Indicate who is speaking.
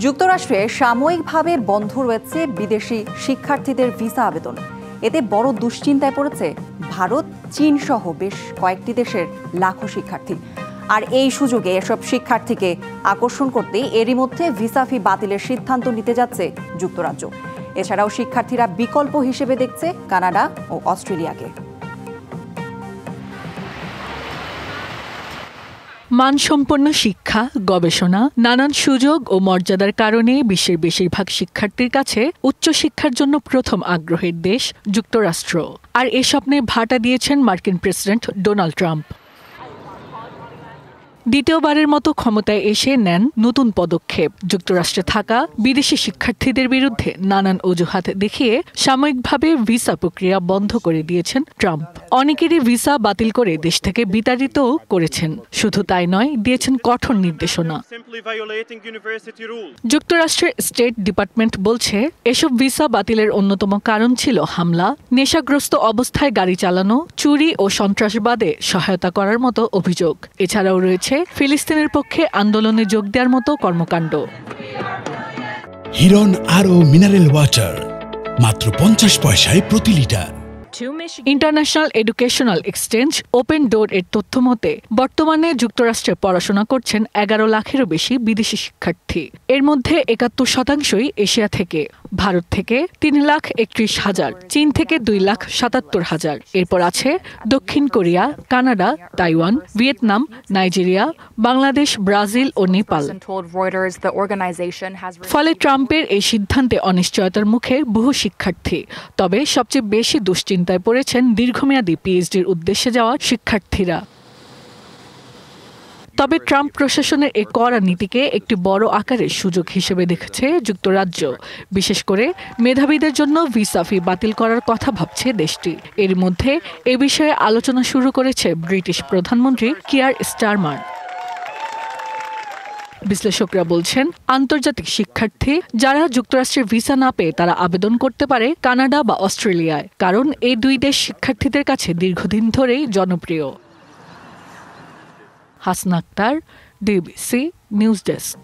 Speaker 1: যুক্তরাষ্ট্রে সাময়িকভাবে বন্ধ রয়েছে বিদেশি শিক্ষার্থীদের ভিসা আবেদন। এতে বড় দুশ্চিন্তায় পড়েছে ভারত, চীন সহ বেশ কয়েকটি দেশের লাখো শিক্ষার্থী। আর এই সুযোগে এসব শিক্ষার্থীকে আকর্ষণ করতে এরই মধ্যে ভিসা ফি বাতিলের সিদ্ধান্ত নিতে যাচ্ছে যুক্তরাজ্য। এছাড়াও শিক্ষার্থীরা বিকল্প হিসেবে দেখছে কানাডা ও অস্ট্রেলিয়াকে।
Speaker 2: মানসম্পন্ন শিক্ষা, গবেষণা, নানান সুযোগ ও মর্যাদার কারণে বিশ্বের বেশিরভাগ শিক্ষার্থীর কাছে উচ্চশিক্ষার জন্য প্রথম আগ্রহের দেশ যুক্তরাষ্ট্র। আর এ স্বপ্নে ভাটা দিয়েছেন মার্কিন প্রেসিডেন্ট ডোনাল্ড ট্রাম্প। দ্বিতীয়বারের মতো ক্ষমতায় এসে নেন নতুন পদক্ষেপ। যুক্তরাষ্ট্রে থাকা বিদেশি শিক্ষার্থীদের বিরুদ্ধে নানান অজুহাত দেখিয়ে সাময়িকভাবে ভিসা প্রক্রিয়া বন্ধ করে দিয়েছেন ট্রাম্প। অনেকেরই ভিসা বাতিল করে দেশ থেকে বিতাড়িতও করেছেন। শুধু তাই নয়, দিয়েছেন কঠোর নির্দেশনা। যুক্তরাষ্ট্রের স্টেট ডিপার্টমেন্ট বলছে, এসব ভিসা বাতিলের অন্যতম কারণ ছিল হামলা, নেশাগ্রস্ত অবস্থায় গাড়ি চালানো, চুরি ও সন্ত্রাসবাদে সহায়তা করার মতো অভিযোগ। এছাড়াও রয়েছে ফিলিস্তিনের পক্ষে আন্দোলনে যোগ দেওয়ার মতো কর্মকাণ্ড।
Speaker 3: হিরন আরও মিনারেল ওয়াটার মাত্র 50 পয়সায় প্রতি litre.
Speaker 2: International educational exchange open ডোর এর তথ্য মতে বর্তমানে যুক্তরাষ্ট্রে পড়াশোনা করছেন 11 লাখেরও বেশি বিদেশি শিক্ষার্থী। এর মধ্যে 71% এশিয়া থেকে, ভারত থেকে 3,31,000, চীন থেকে 2,77,000। এরপর আছে দক্ষিণ Korea, Canada, Taiwan, Vietnam, Nigeria, Bangladesh, Brazil ও নেপাল। ফলে ট্রাম্পের এই সিদ্ধান্তে অনিশ্চয়তার মুখে বহু শিক্ষার্থী। তবে সবচেয়ে বেশি দুশ্চিন্তায় পড়েছেন দীর্ঘমেয়াদী পিএইচডির উদ্দেশ্যে যাওয়া শিক্ষার্থীরা। তবে ট্রাম্প প্রশাসনের এই কড়া নীতিকে একটি বড় আকারের সুযোগ হিসেবে দেখেছে যুক্তরাজ্য। বিশেষ করে মেধাবীদের জন্য ভিসা ফি বাতিল করার কথা ভাবছে দেশটি। এর মধ্যে এ বিষয়ে আলোচনা শুরু করেছে ব্রিটিশ প্রধানমন্ত্রী কিয়ার স্টারমার। বিশ্লেষকরা বলছেন, আন্তর্জাতিক শিক্ষার্থী যারা যুক্তরাষ্ট্রের ভিসা না পেয়ে তারা আবেদন করতে পারে কানাডা বা অস্ট্রেলিয়ায়, কারণ এই দুই দেশ শিক্ষার্থীদের কাছে দীর্ঘদিন ধরেই জনপ্রিয়। Hasna Akter, DBC news desk.